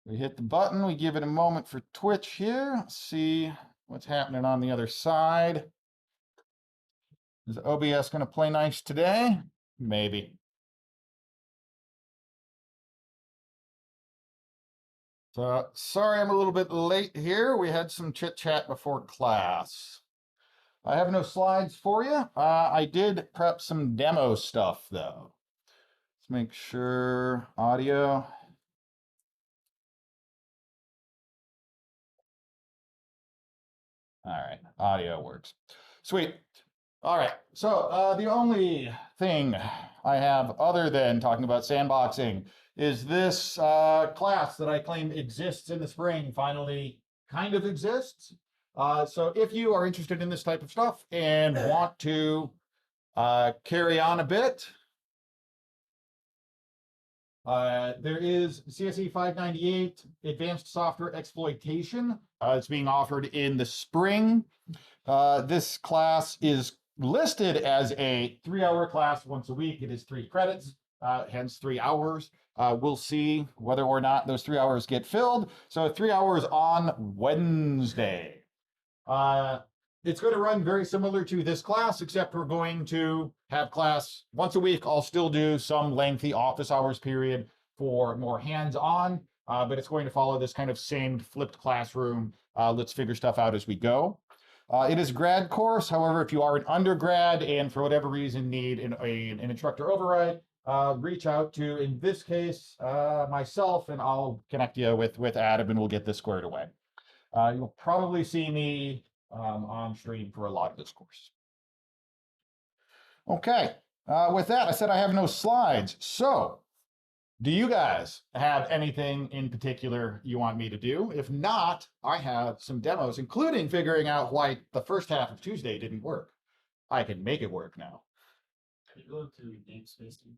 We hit the button, we give it a moment for Twitch here. Let's see what's happening on the other side. Is OBS going to play nice today? Maybe. So, sorry I'm a little bit late here. We had some chit-chat before class. I have no slides for you. I did prep some demo stuff, though. Let's make sure audio. All right, audio works. Sweet. All right, so the only thing I have other than talking about sandboxing is this class that I claim exists in the spring finally kind of exists. So if you are interested in this type of stuff and want to carry on a bit, there is CSE466 Advanced Software Exploitation. It's being offered in the spring. This class is listed as a 3-hour class once a week. It is 3 credits, hence 3 hours. We'll see whether or not those 3 hours get filled. So 3 hours on Wednesday. It's going to run very similar to this class, except we're going to have class once a week. I'll still do some lengthy office hours period for more hands-on, but it's going to follow this kind of same flipped classroom. Let's figure stuff out as we go. It is a grad course. However, if you are an undergrad and for whatever reason need an instructor override, reach out to, in this case, myself, and I'll connect you with Adam and we'll get this squared away. You'll probably see me on stream for a lot of this course. Okay, with that, I said I have no slides. So, do you guys have anything in particular you want me to do? If not, I have some demos, including figuring out why the first half of Tuesday didn't work. I can make it work now. Can you go to namespacing?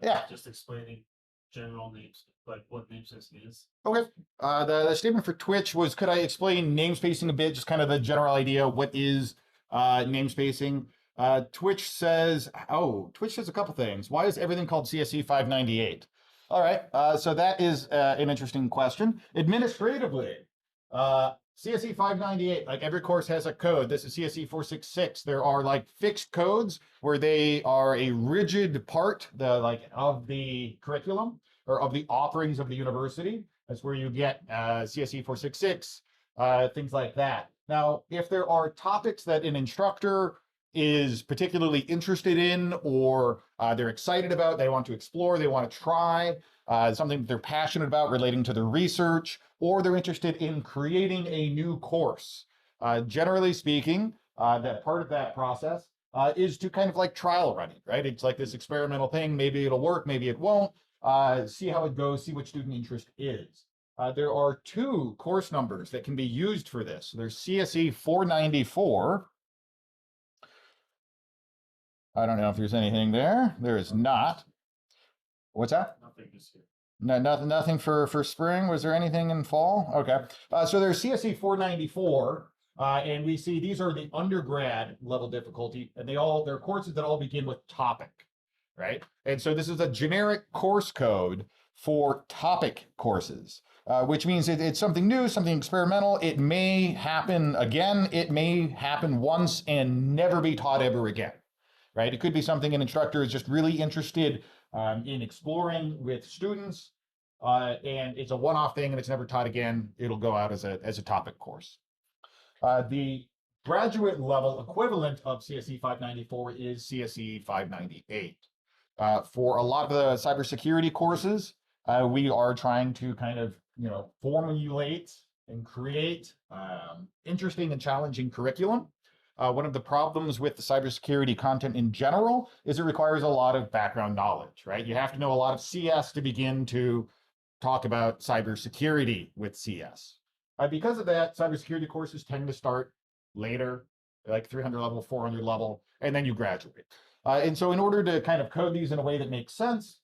Yeah. Just explaining general names, like what namespacing is. Okay. The statement for Twitch was, could I explain namespacing a bit? Just kind of the general idea. What is namespacing? Twitch says a couple things. Why is everything called CSE466? All right. So that is an interesting question. Administratively, CSE466, like every course has a code. This is CSE466. There are like fixed codes where they are a rigid part of the curriculum or of the offerings of the university. That's where you get CSE466, things like that. Now, if there are topics that an instructor is particularly interested in or they're excited about, they want to explore, they want to try, something that they're passionate about relating to their research, or they're interested in creating a new course. Generally speaking, that part of that process is to kind of like trial running, right? It's like this experimental thing. Maybe it'll work, maybe it won't. See how it goes, see what student interest is. There are 2 course numbers that can be used for this. There's CSE494. I don't know if there's anything there. There is not. What's that? Nothing this year. No, nothing for spring. Was there anything in fall? Okay. So there's CSE494, and we see these are the undergrad level difficulty, and they're courses that all begin with topic, right? And so this is a generic course code for topic courses, which means it's something new, something experimental. It may happen again. It may happen once and never be taught ever again. Right? It could be something an instructor is just really interested in exploring with students, and it's a one-off thing and it's never taught again. It'll go out as a topic course. The graduate level equivalent of CSE494 is CSE498. For a lot of the cybersecurity courses, we are trying to kind of, formulate and create interesting and challenging curriculum. One of the problems with the cybersecurity content in general is it requires a lot of background knowledge, right? You have to know a lot of CS to begin to talk about cybersecurity with CS. Because of that, cybersecurity courses tend to start later, like 300 level, 400 level, and then you graduate. And so in order to kind of code these in a way that makes sense,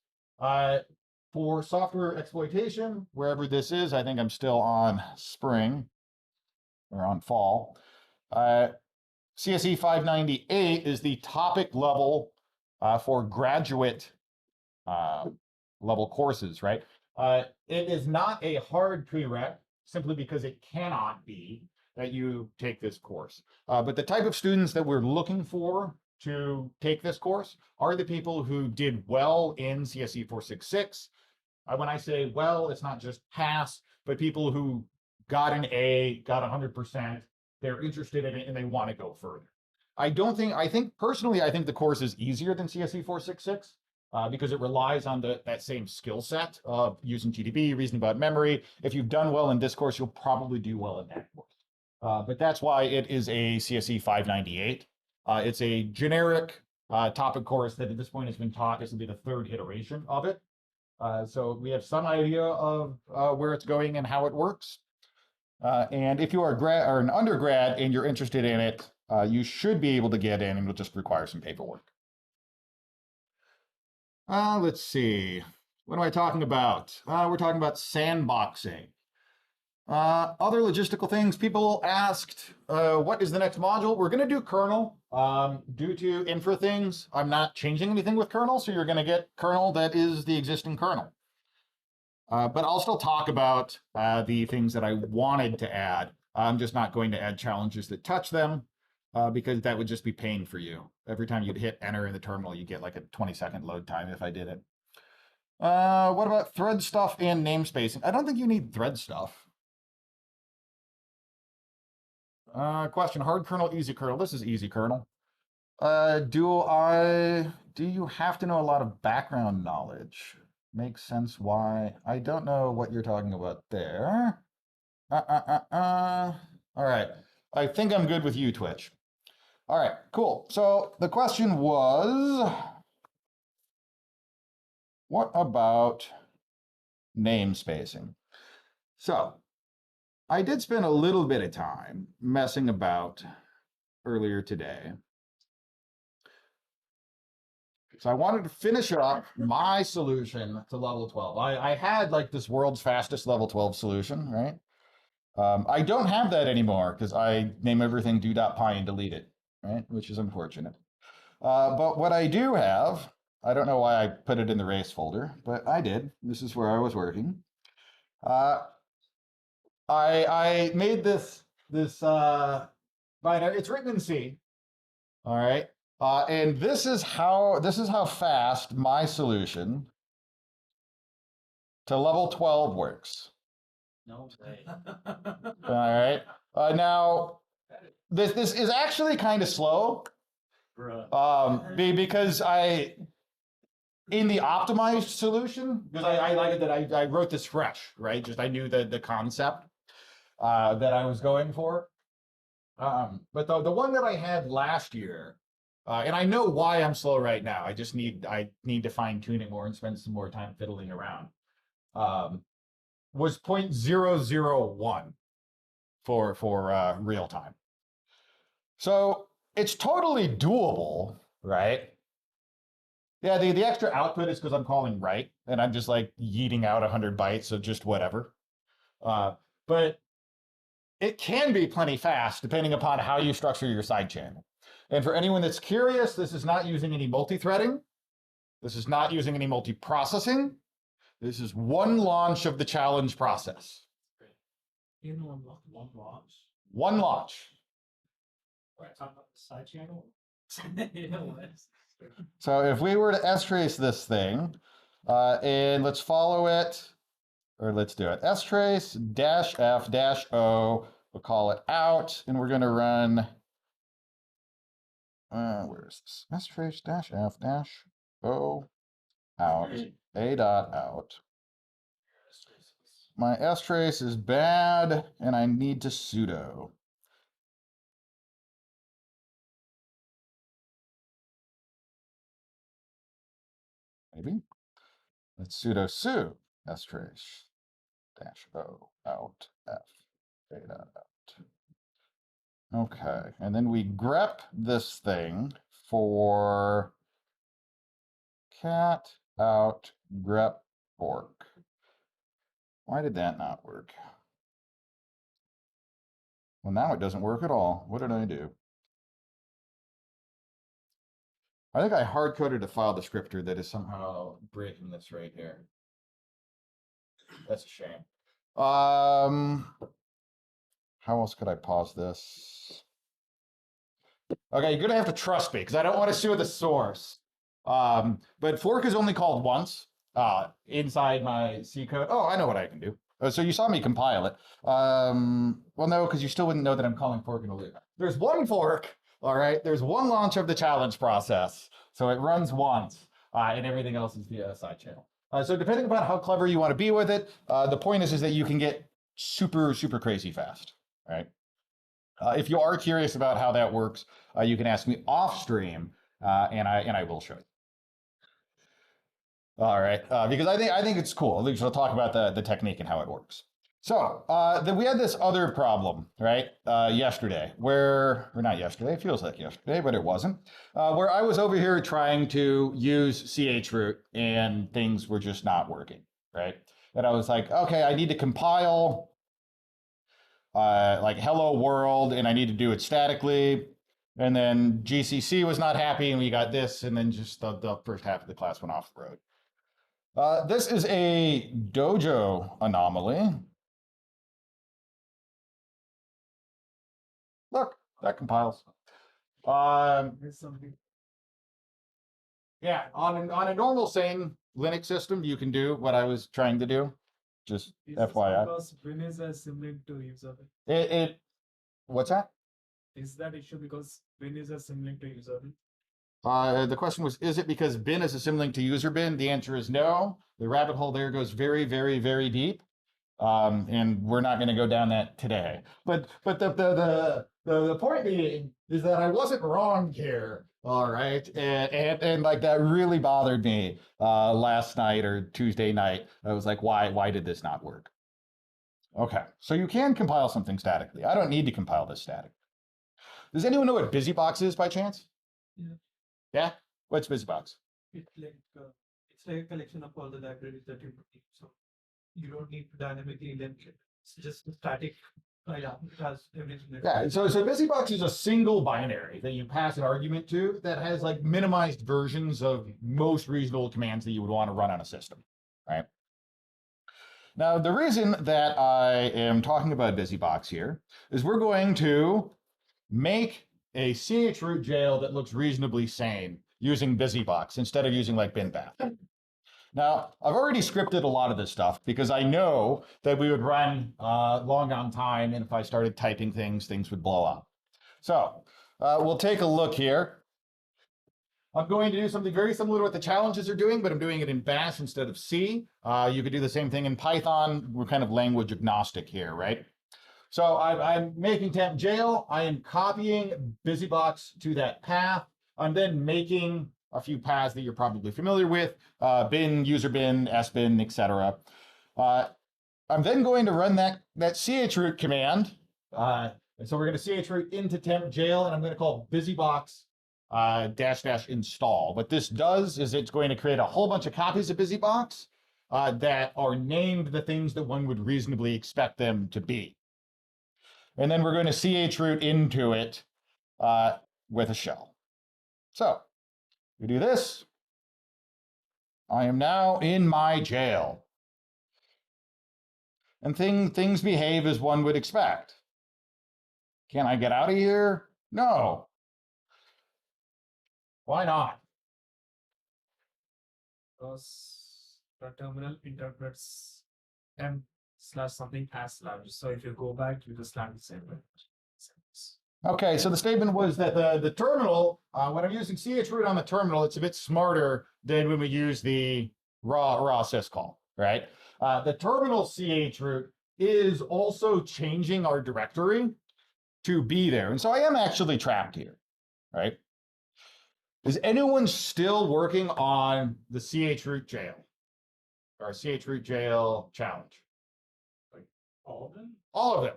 for software exploitation, wherever this is, I think I'm still on spring or on fall. CSE498 is the topic level for graduate level courses, right? It is not a hard prereq simply because it cannot be that you take this course. But the type of students that we're looking for to take this course are the people who did well in CSE 466. When I say well, it's not just pass, but people who got an A, got 100%, they're interested in it and they want to go further. I think personally, I think the course is easier than CSE 466 because it relies on that same skill set of using TDB, reasoning about memory. If you've done well in this course, you'll probably do well in that course. But that's why it is a CSE 598. It's a generic topic course that at this point has been taught. This will be the third iteration of it. So we have some idea of where it's going and how it works. And if you are an undergrad and you're interested in it, you should be able to get in, and it'll just require some paperwork. Let's see. What am I talking about? We're talking about sandboxing. Other logistical things, people asked, what is the next module? We're going to do kernel. Due to infra things, I'm not changing anything with kernel, so you're going to get kernel that is the existing kernel. But I'll still talk about the things that I wanted to add. I'm just not going to add challenges that touch them because that would just be pain for you. Every time you'd hit enter in the terminal, you get like a 20-second load time if I did it. What about thread stuff and namespacing? I don't think you need thread stuff. Question, hard kernel, easy kernel. This is easy kernel. Do you have to know a lot of background knowledge? Makes sense why. I don't know what you're talking about there. All right. I think I'm good with you, Twitch. All right, cool. So the question was, what about namespacing? So I did spend a little bit of time messing about earlier today. So I wanted to finish up my solution to level 12. I had like this world's fastest level 12 solution, right? I don't have that anymore because I name everything do.py and delete it, right? Which is unfortunate. But what I do have, I don't know why I put it in the race folder, but I did. This is where I was working. I made this binary. It's written in C. All right. And this is how fast my solution to level 12 works. No way. All right. Now, this is actually kind of slow. Because in the optimized solution, because I like it that I wrote this fresh, right? Just I knew the concept that I was going for. But the one that I had last year, and I know why I'm slow right now. I need to fine tune it more and spend some more time fiddling around. Was 0.001 for real time. So it's totally doable, right? Yeah, the extra output is because I'm calling write, and I'm just like yeeting out 100 bytes, so just whatever. But it can be plenty fast depending upon how you structure your side channel. And for anyone that's curious, this is not using any multi-threading. This is not using any multi-processing. This is one launch of the challenge process. You know, one launch. One launch. Right, talking about the side channel. So if we were to strace this thing, and let's follow it, or let's do it. strace -f-o, we'll call it out, and we're going to run, where is this? strace -f-o out, a.out. My strace is bad, and I need to sudo. Maybe. Let's sudo su strace -o out f a.out. Okay, and then we grep this thing for cat out grep fork. Why did that not work? Well, now it doesn't work at all. What did I do? I think I hard-coded a file descriptor that is somehow breaking this right here. That's a shame. How else could I pause this? Okay, you're gonna have to trust me because I don't want to sue the source. But fork is only called once inside my C code. Oh, I know what I can do. So you saw me compile it. Well, no, because you still wouldn't know that I'm calling fork in a loop. There's one fork, all right? There's one launch of the challenge process. So it runs once, and everything else is via a side channel. So depending upon how clever you want to be with it, the point is that you can get super, super crazy fast, right? If you are curious about how that works, you can ask me off stream, and I will show you. All right, because I think it's cool. At least we'll talk about the technique and how it works. So then we had this other problem, right? Yesterday, or not yesterday, it feels like yesterday, but it wasn't. Where I was over here trying to use chroot and things were just not working, right? And I was like, okay, I need to compile like hello world, and I need to do it statically. And then GCC was not happy, and we got this, and then just the first half of the class went off the road. This is a dojo anomaly. Look, that compiles. Yeah, on a normal sane Linux system, you can do what I was trying to do. Just FYI. Because Win is a symlink to user bin. What's that? Is that issue because Win is a symlink to user bin? The question was, is it because bin is a symlink to user bin? The answer is no. The rabbit hole there goes very, very, very deep. And we're not going to go down that today. But the point being is that I wasn't wrong here. All right. And like that really bothered me last night or Tuesday night. I was like, why did this not work? Okay. So you can compile something statically. I don't need to compile this static. Does anyone know what BusyBox is by chance? Yeah. Yeah? What's BusyBox? It's like a collection of all the libraries that you need. So you don't need to dynamically link it. It's just a static. Yeah, it has everything. Yeah, so BusyBox is a single binary that you pass an argument to that has like minimized versions of most reasonable commands that you would want to run on a system, right? Now, the reason that I am talking about BusyBox here is we're going to make a chroot jail that looks reasonably sane using BusyBox instead of using like binbath. Now, I've already scripted a lot of this stuff because I know that we would run long on time, and if I started typing things would blow up. So we'll take a look here. I'm going to do something very similar to what the challenges are doing, but I'm doing it in Bash instead of C. You could do the same thing in Python. We're kind of language agnostic here, right? So I'm making temp jail. I am copying BusyBox to that path. I'm then making a few paths that you're probably familiar with, bin, user bin, sbin, etc. I'm then going to run that chroot command. And so we're going to chroot into temp jail, and I'm going to call BusyBox -- install. What this does is it's going to create a whole bunch of copies of BusyBox that are named the things that one would reasonably expect them to be. And then we're going to chroot into it with a shell. So we do this. I am now in my jail. And things behave as one would expect. Can I get out of here? No. Why not? Because the terminal interprets m/something as /. So if you go back, you just land the same way. Okay, so the statement was that the terminal, when I'm using chroot on the terminal, it's a bit smarter than when we use the raw syscall, right? The terminal chroot is also changing our directory to be there. And so I am actually trapped here, right? Is anyone still working on the chroot jail or chroot jail challenge? Like all of them? All of them.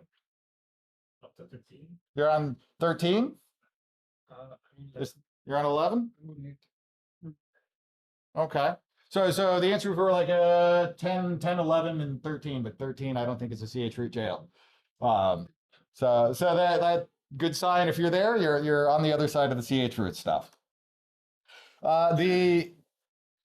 Up to 15? You're on 13? You're on 11? Okay. So the answer for like 10, 11, and 13, but 13 I don't think is a chroot jail. So that good sign. If you're there, you're on the other side of the chroot stuff.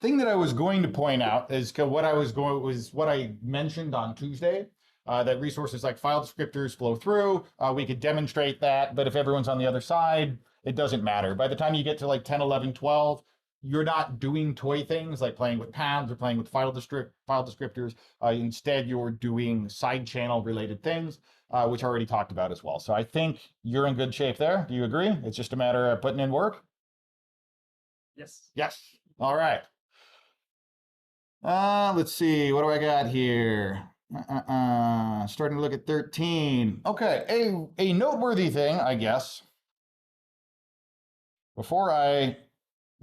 thing that I was going to point out is what I mentioned on Tuesday. That resources like file descriptors flow through. We could demonstrate that, but if everyone's on the other side, it doesn't matter. By the time you get to like 10, 11, 12, you're not doing toy things like playing with paths or playing with file descriptors. Instead, you're doing side channel related things, which I already talked about as well. So I think you're in good shape there. Do you agree? It's just a matter of putting in work. Yes. Yes. All right. Let's see. What do I got here? Starting to look at 13. Okay, a noteworthy thing, I guess. Before I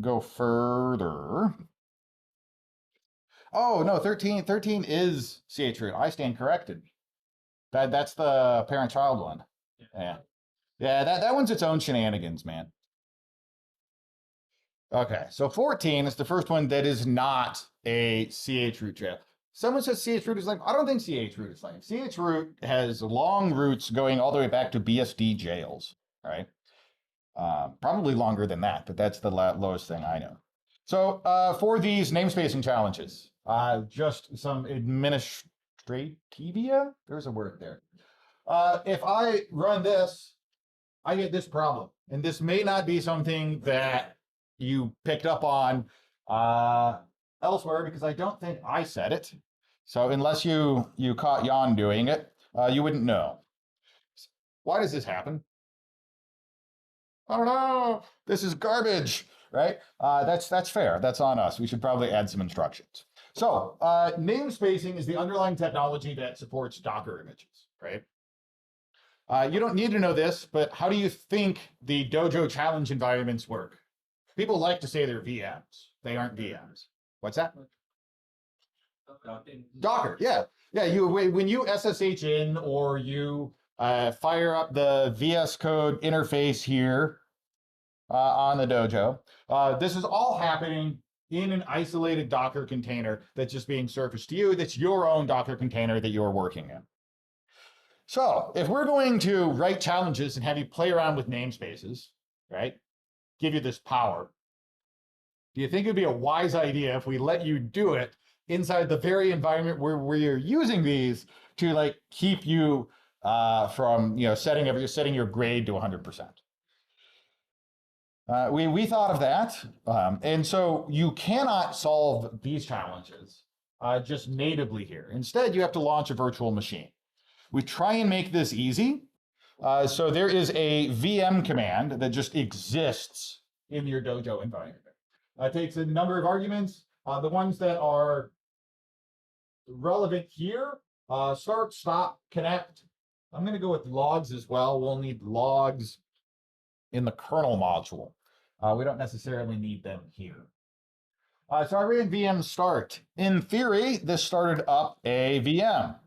go further. Oh, no, 13 is CHroot. I stand corrected. That's the parent-child one. Yeah. Yeah, that one's its own shenanigans, man. Okay, so 14 is the first one that is not a CHroot jail. Someone says CHroot is lame. I don't think CHroot is lame. CHroot has long roots going all the way back to BSD jails, right? Probably longer than that, but that's the lowest thing I know. So for these namespacing challenges, just some administrativia. There's a word there. If I run this, I get this problem. And this may not be something that you picked up on elsewhere because I don't think I said it. So unless you caught Jan doing it, you wouldn't know. Why does this happen? I don't know. This is garbage, right? That's fair. That's on us. We should probably add some instructions. So namespacing is the underlying technology that supports Docker images, right? You don't need to know this, but how do you think the Dojo challenge environments work? People like to say they're VMs. They aren't VMs. What's that? Docker, yeah. Yeah, when you SSH in or you fire up the VS Code interface here on the Dojo, this is all happening in an isolated Docker container that's just being surfaced to you. That's your own Docker container that you're working in. So if we're going to write challenges and have you play around with namespaces, right, give you this power, do you think it'd be a wise idea if we let you do it inside the very environment where we're using these to like keep you from setting your grade to 100%? We thought of that, and so you cannot solve these challenges just natively here. Instead, you have to launch a virtual machine. We try and make this easy. So there is a VM command that just exists in your Dojo environment. It takes a number of arguments. The ones that are relevant here, start, stop, connect. I'm going to go with logs as well. We'll need logs in the kernel module. We don't necessarily need them here. So I ran VM start. In theory, this started up a VM.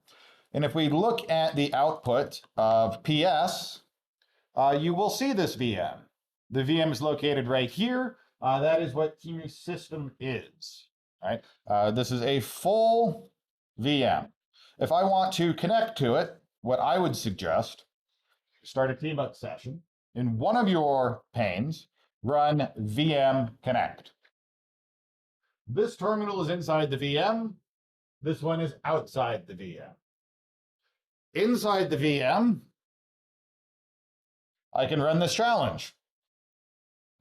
And if we look at the output of PS, you will see this VM. The VM is located right here. That is what Team System is, right? This is a full VM. If I want to connect to it, what I would suggest, start a team-up session. In one of your panes, run VM connect. This terminal is inside the VM. This one is outside the VM. Inside the VM, I can run this challenge.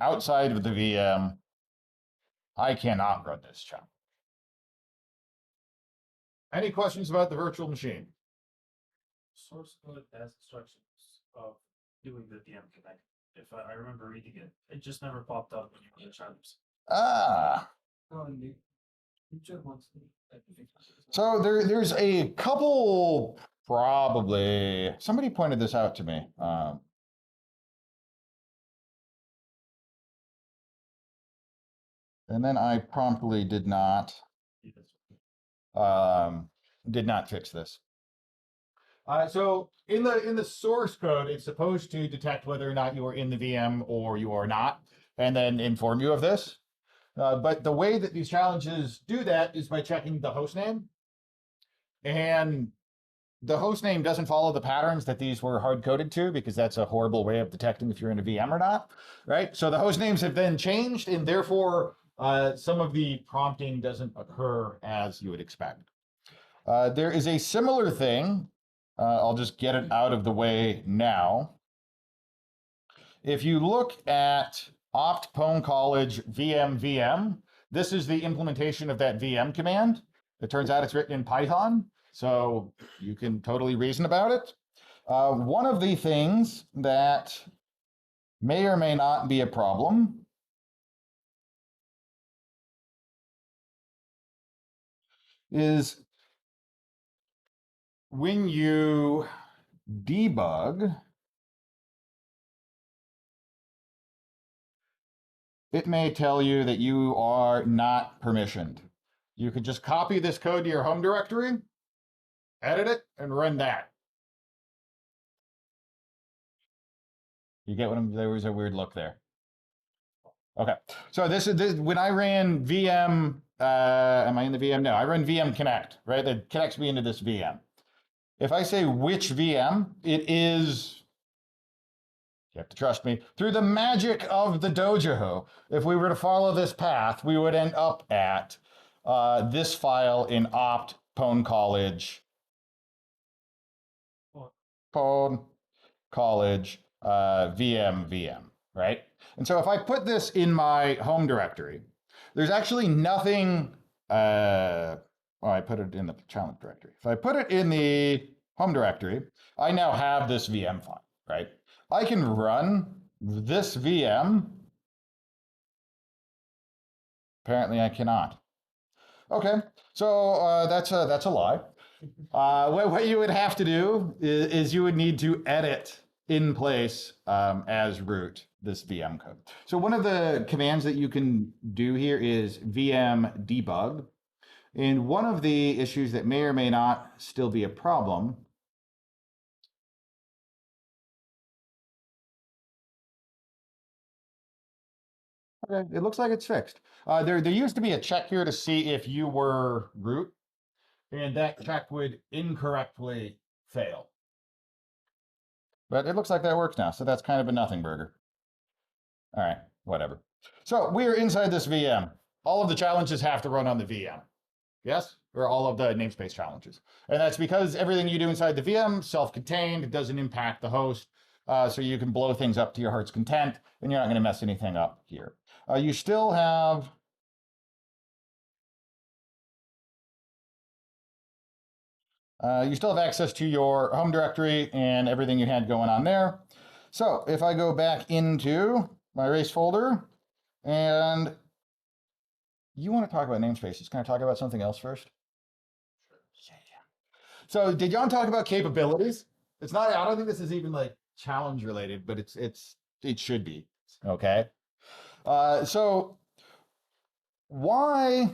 Outside of the VM, I cannot run this challenge. Any questions about the virtual machine? Source code has instructions of doing the VM connect. If I remember reading it, it just never popped up when you were in the channels. So there's a couple, probably, somebody pointed this out to me. And then I promptly did not fix this. So in the source code, it's supposed to detect whether or not you are in the VM or you are not, and then inform you of this. But the way that these challenges do that is by checking the host name. And the host name doesn't follow the patterns that these were hard-coded to, because that's a horrible way of detecting if you're in a VM or not, right? So the host names have been changed, and therefore some of the prompting doesn't occur as you would expect. There is a similar thing. I'll just get it out of the way now. If you look at opt.college VM, this is the implementation of that VM command. It turns out it's written in Python, so you can totally reason about it. One of the things that may or may not be a problem is when you debug, it may tell you that you are not permissioned. You could just copy this code to your home directory, edit it, and run that. You get what I'm, there was a weird look there. Okay, so this is when I ran VM, am I in the VM? No, I run VM connect, right? That connects me into this VM. If I say which VM, it is, you have to trust me, through the magic of the Dojo, if we were to follow this path, we would end up at this file in opt.college VM, right? And so if I put this in my home directory, there's actually nothing, I put it in the challenge directory. If I put it in the home directory, I now have this VM file, right? I can run this VM. Apparently I cannot. Okay, so that's a lie. What you would have to do is you would need to edit in place as root this VM code. So one of the commands that you can do here is VM debug. And one of the issues that may or may not still be a problem okay, it looks like it's fixed. There used to be a check here to see if you were root, and that check would incorrectly fail. But it looks like that works now, so that's kind of a nothing burger. All right, whatever. So we are inside this VM. All of the challenges have to run on the VM. Yes? Or all of the namespace challenges. And that's because everything you do inside the VM, self-contained, it doesn't impact the host, so you can blow things up to your heart's content, and you're not going to mess anything up here. You still have access to your home directory and everything you had going on there. So if I go back into my race folder, and you want to talk about namespaces, can I talk about something else first? Yeah. So did you want to talk about capabilities? It's not, I don't think this is even like challenge related, but it should be, okay? So why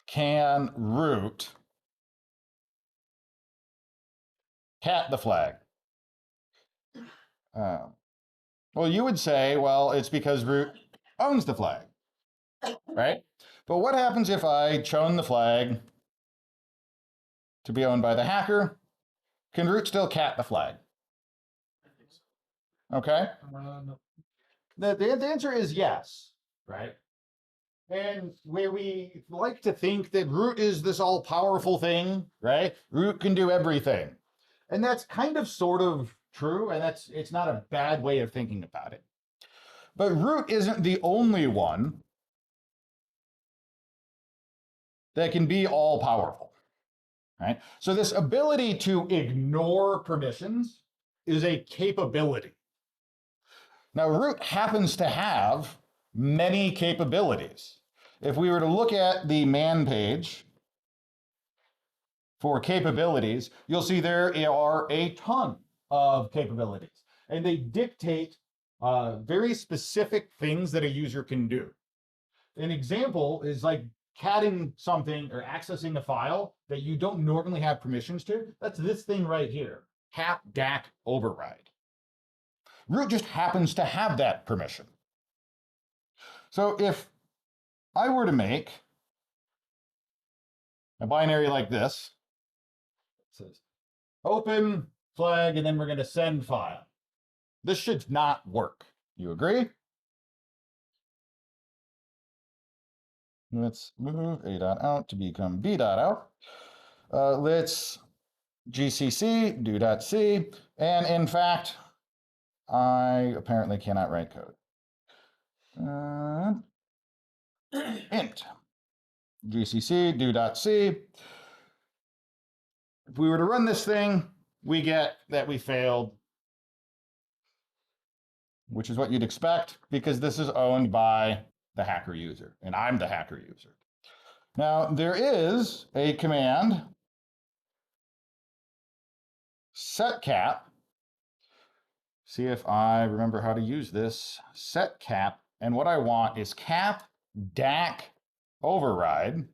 can root cat the flag? Well, you would say, well, it's because root owns the flag, right? But what happens if I chown the flag to be owned by the hacker? Can root still cat the flag? Okay. No. The answer is yes, right? And where we like to think that root is this all-powerful thing, right? Root can do everything. And that's kind of sort of true, and it's not a bad way of thinking about it. But root isn't the only one that can be all-powerful, right? So this ability to ignore permissions is a capability. Now, root happens to have many capabilities. If we were to look at the man page for capabilities, you'll see there are a ton of capabilities, and they dictate very specific things that a user can do. An example is like catting something or accessing a file that you don't normally have permissions to. That's this thing right here, cat DAC override. Root just happens to have that permission. So if I were to make a binary like this, it says open flag, and then we're going to send file. This should not work. You agree? Let's move a.out to become b.out. Let's gcc do.c. And in fact, I apparently cannot write code. Int gcc do.c. If we were to run this thing, we get that we failed, which is what you'd expect because this is owned by the hacker user, and I'm the hacker user. Now, there is a command, setcap. See if I remember how to use this. Setcap, and what I want is cap DAC override.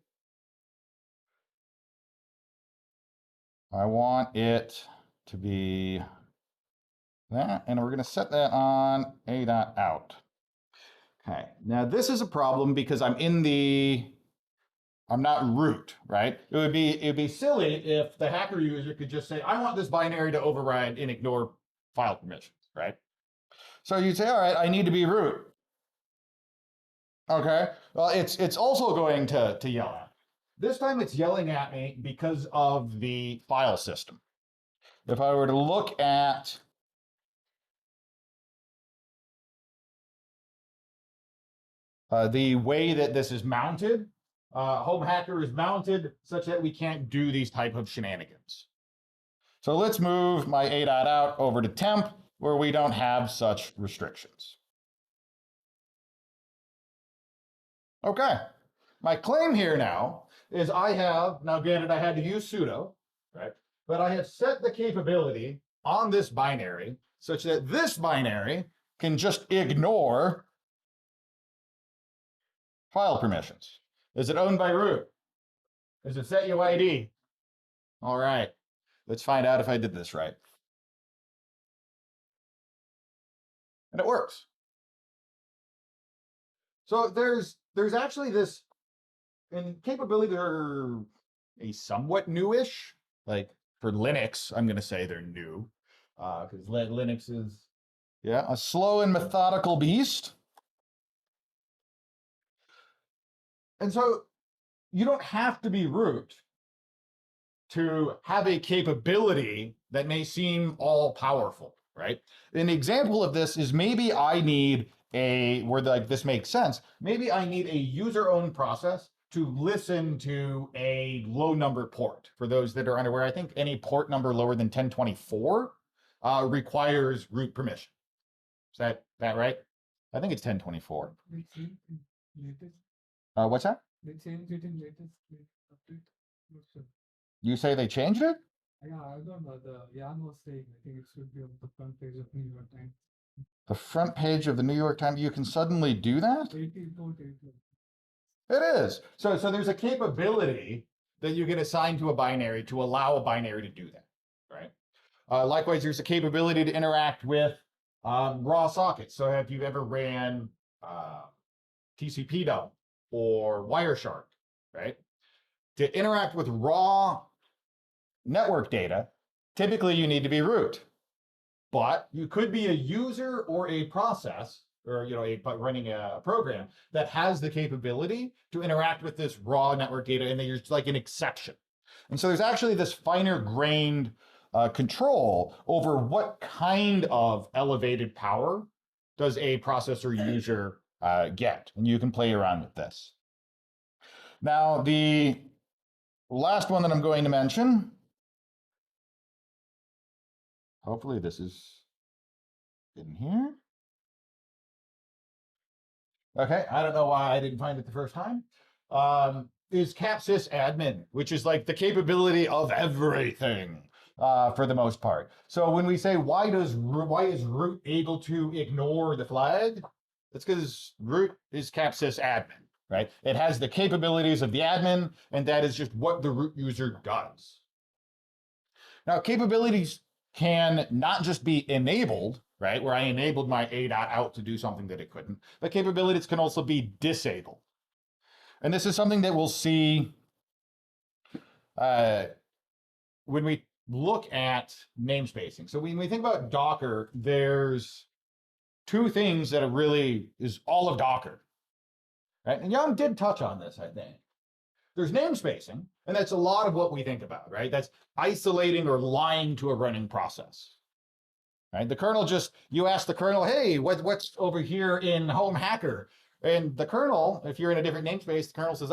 I want it to be that, and we're going to set that on a.out. Okay, now this is a problem because I'm not root, right? It'd be silly if the hacker user could just say, I want this binary to override and ignore file permissions, right? So you'd say, all right, I need to be root. Okay, well, it's also going to yell at me. This time it's yelling at me because of the file system. If I were to look at the way that this is mounted, Home Hacker is mounted such that we can't do these type of shenanigans. So let's move my a.out over to temp where we don't have such restrictions. Okay, my claim here now is I have, now granted I had to use sudo, right? But I have set the capability on this binary such that this binary can just ignore file permissions. Is it owned by root? Is it set UID? All right, let's find out if I did this right. And it works. So there's actually this, and capabilities are a somewhat newish, like for Linux, I'm going to say they're new, because Linux is, yeah, a slow and methodical beast. And so you don't have to be root to have a capability that may seem all powerful, right? An example of this is maybe I need where like this makes sense, maybe I need a user-owned process to listen to a low number port. For those that are unaware, I think any port number lower than 1024 requires root permission. Is that right? I think it's 1024. What's that? They changed it in latest update. Not sure. You say they changed it? Yeah, I don't know. The Jan was saying, I think it should be on the front page of New York Times. The front page of the New York Times, you can suddenly do that? 18.8. It is. So there's a capability that you can assign to a binary to allow a binary to do that, right? Likewise, there's a capability to interact with raw sockets. So if you've ever ran TCP dump or Wireshark, right? To interact with raw network data, typically you need to be root. But you could be a user or a process, or running a program that has the capability to interact with this raw network data, and there's like an exception. And so there's actually this finer grained control over what kind of elevated power does a processor user get, and you can play around with this. Now, the last one that I'm going to mention, hopefully this is in here. Okay, I don't know why I didn't find it the first time. Is capsys admin, which is like the capability of everything for the most part. So when we say why is root able to ignore the flag, that's because root is capsys admin, right? It has the capabilities of the admin, and that is just what the root user does. Now, capabilities can not just be enabled, right, where I enabled my a.out to do something that it couldn't, but capabilities can also be disabled. And this is something that we'll see when we look at namespacing. So when we think about Docker, there's two things that are really is all of Docker. right? And Young did touch on this, I think. There's namespacing, and that's a lot of what we think about, right? That's isolating or lying to a running process, right? The kernel just, you ask the kernel, hey, what's over here in home hacker? And the kernel, if you're in a different namespace, the kernel says,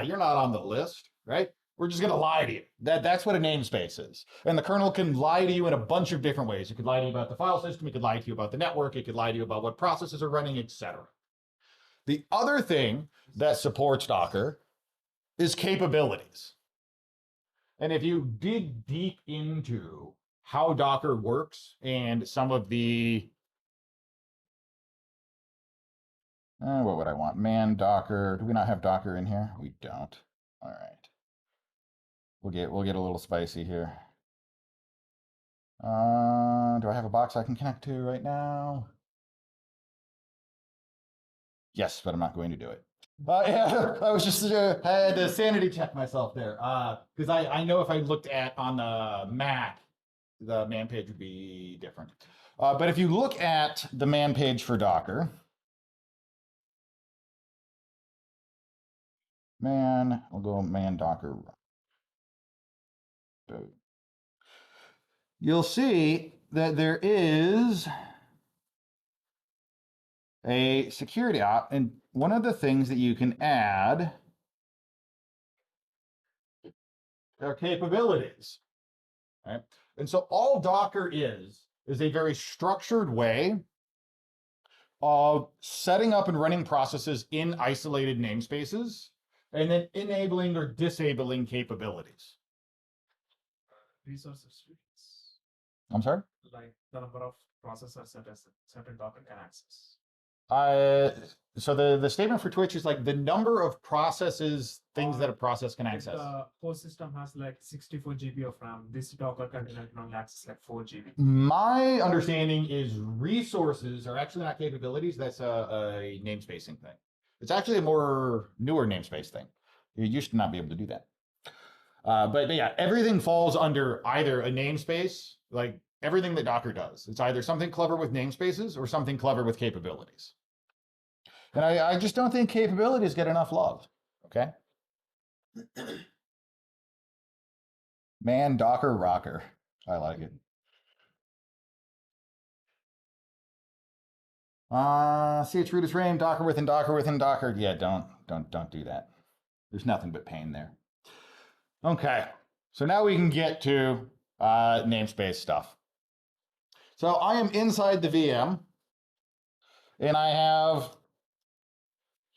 you're not on the list, right? We're just going to lie to you. That's what a namespace is. And the kernel can lie to you in a bunch of different ways. It could lie to you about the file system. It could lie to you about the network. It could lie to you about what processes are running, etc. The other thing that supports Docker is capabilities. And if you dig deep into how Docker works and some of the, what would I want? Man Docker. Do we not have Docker in here? We don't. All right. We'll get a little spicy here. Do I have a box I can connect to right now? Yes, but I'm not going to do it. Yeah, I was just I had to sanity check myself there because I know if I looked at on the Mac, the man page would be different. But if you look at the man page for Docker, we'll go man Docker. You'll see that there is a security op, and one of the things that you can add are capabilities, right? And so all Docker is a very structured way of setting up and running processes in isolated namespaces and then enabling or disabling capabilities. Resource restrictions, I'm sorry? like the number of processors that a certain Docker can access. So the statement for Twitch is like the number of processes, things that a process can If access. the host system has like 64 GB of RAM, this Docker container can only access like 4 GB. My understanding is resources are actually not capabilities. That's a namespacing thing. It's actually a more newer namespace thing. You used to not be able to do that. But yeah, everything falls under either a namespace, like everything that Docker does. It's either something clever with namespaces or something clever with capabilities. And I just don't think capabilities get enough love, okay? Man, Docker rocker. I like it. Chroot is rain, Docker within Docker within Docker. Yeah, don't do that. There's nothing but pain there. Okay, so now we can get to namespace stuff. So I am inside the VM, and I have,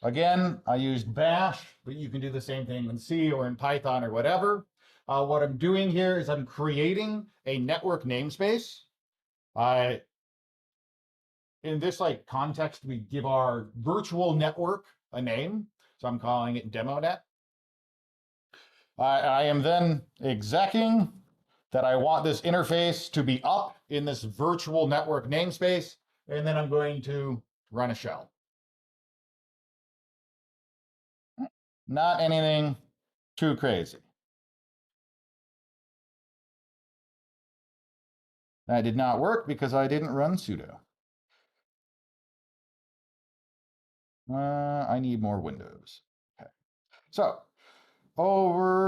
again, I used bash, but you can do the same thing in C or in Python or whatever. What I'm doing here is I'm creating a network namespace. In this context, we give our virtual network a name. So I'm calling it DemoNet. I am then execing that I want this interface to be up in this virtual network namespace, and then I'm going to run a shell. Not anything too crazy. That did not work because I didn't run sudo. I need more windows. Okay. So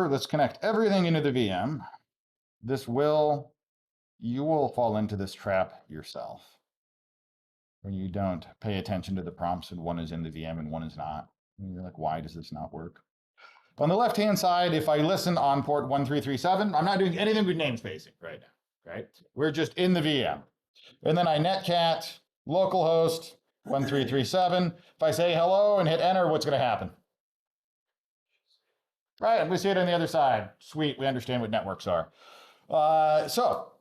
let's connect everything into the VM. You will fall into this trap yourself when you don't pay attention to the prompts and one is in the VM and one is not. And you're like, why does this not work? On the left-hand side, if I listen on port 1337, I'm not doing anything with namespacing right now, right? We're just in the VM. And then I netcat localhost 1337. If I say hello and hit enter, what's going to happen? Right, we see it on the other side. Sweet, we understand what networks are. So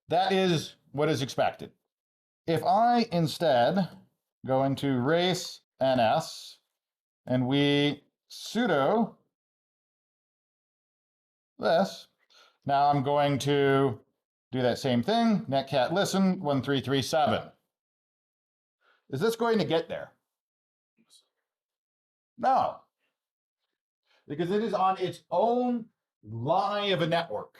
that is what is expected. If I instead go into race ns and we sudo this, now I'm going to do that same thing, netcat listen 1337. Is this going to get there? No, because it is on its own line of a network,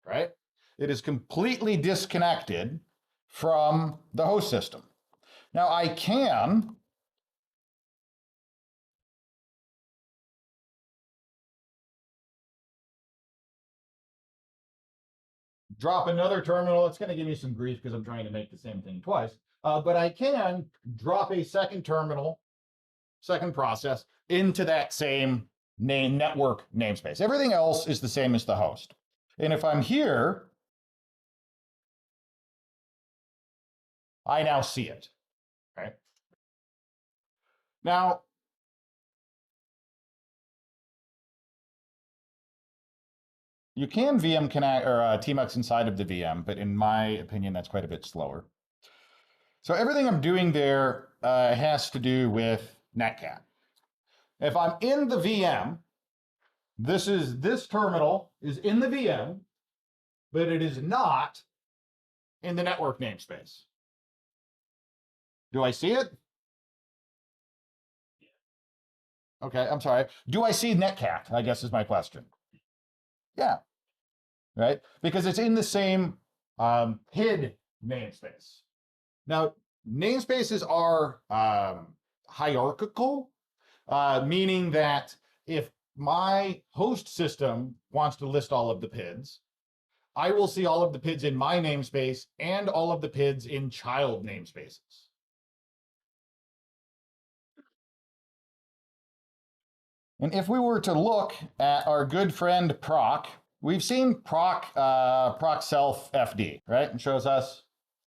right? It is completely disconnected from the host system. Now I can drop another terminal. It's going to give me some grief because I'm trying to make the same thing twice. But I can drop a second terminal, second process into that same network namespace. Everything else is the same as the host. And if I'm here, I now see it. Okay. Now, you can VM connect or tmux inside of the VM, but in my opinion, that's quite a bit slower. So everything I'm doing there has to do with netcat. If I'm in the VM, this terminal is in the VM, but it is not in the network namespace. Do I see it? Okay, I'm sorry. Do I see netcat, I guess is my question. Yeah, right? Because it's in the same PID namespace. Now, namespaces are hierarchical, meaning that if my host system wants to list all of the PIDs, I will see all of the PIDs in my namespace and all of the PIDs in child namespaces. And if we were to look at our good friend Proc, we've seen Proc self FD, right? It shows us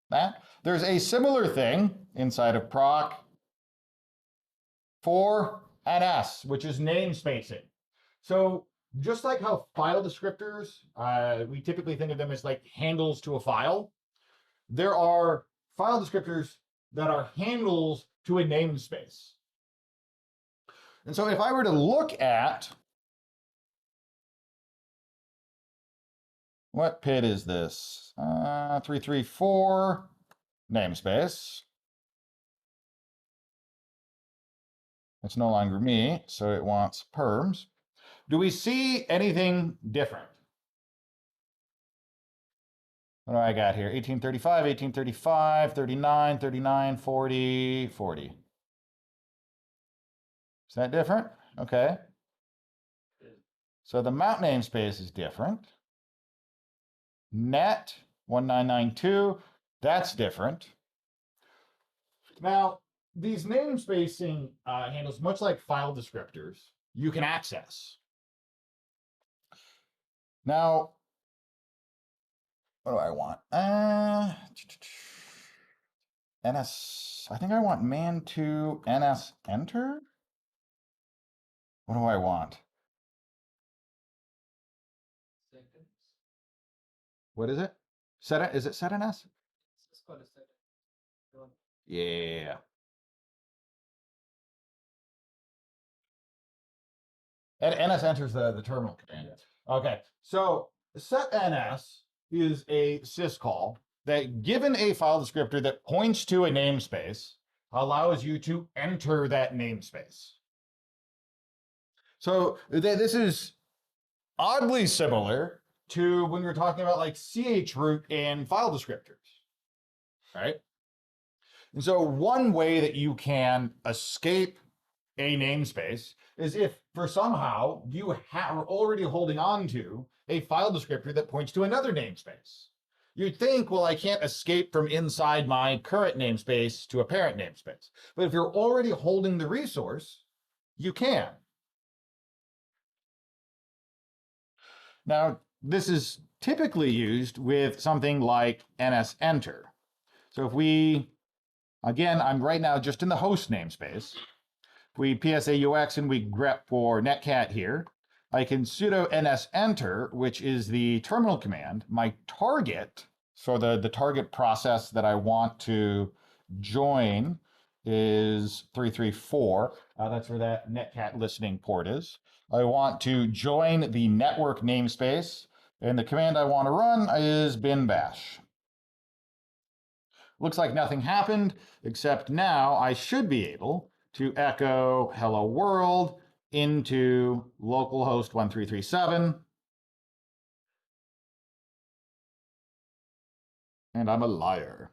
that. There's a similar thing inside of Proc for NS, which is namespacing. So just like how file descriptors, we typically think of them as like handles to a file, there are file descriptors that are handles to a namespace. And so if I were to look at, what PID is this? 334 namespace. It's no longer me, so it wants perms. Do we see anything different? What do I got here? 1835, 1835, 39, 39, 40, 40. Is that different? Okay. So the mount namespace is different. Net 1992, that's different. Now, these namespacing handles, much like file descriptors, you can access. Now, what do I want? NS, I think I want man to NS enter. What do I want? What is it? Set, is it set NS? Yeah. And NS enters the terminal command. Okay, so set NS is a syscall that, given a file descriptor that points to a namespace, allows you to enter that namespace. So this is oddly similar to when we're talking about like chroot and file descriptors, right? And so one way that you can escape a namespace is if for somehow you are already holding on to a file descriptor that points to another namespace. You'd think, well, I can't escape from inside my current namespace to a parent namespace. But if you're already holding the resource, you can. Now, this is typically used with something like nsenter. So if we, again, I'm right now just in the host namespace. If we psaux and we grep for netcat here, I can sudo nsenter, which is the terminal command. My target, so the target process that I want to join is 334. That's where that netcat listening port is. I want to join the network namespace, and the command I want to run is bin bash. Looks like nothing happened, except now I should be able to echo hello world into localhost 1337. And I'm a liar.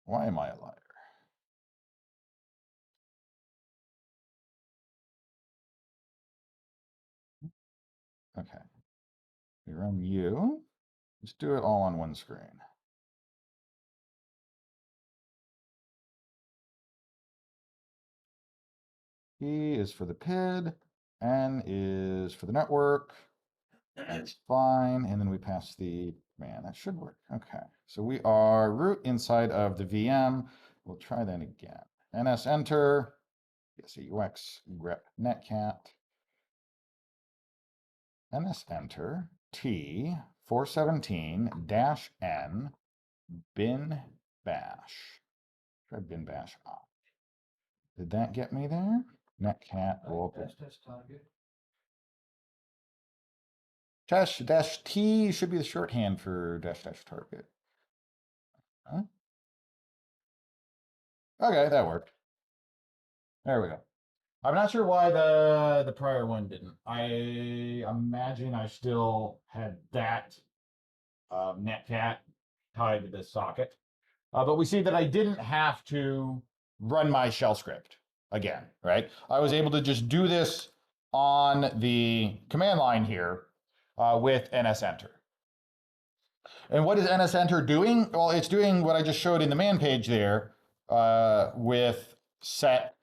Why am I a liar? Okay. We run you. Let's do it all on one screen. P is for the PID, N is for the network. It's fine. And then we pass the command. That should work. Okay. So we are root inside of the VM. We'll try that again. NS enter. CSE466 grep netcat. NS enter. T 417-N bin bash. Try bin bash off. Did that get me there? Netcat will Target. dash T should be the shorthand for dash target. Huh? Okay, that worked. There we go. I'm not sure why the prior one didn't. I imagine I still had that netcat tied to this socket. But we see that I didn't have to run my shell script again, right? I was able to just do this on the command line here with nsenter. And what is nsenter doing? Well, it's doing what I just showed in the man page there with set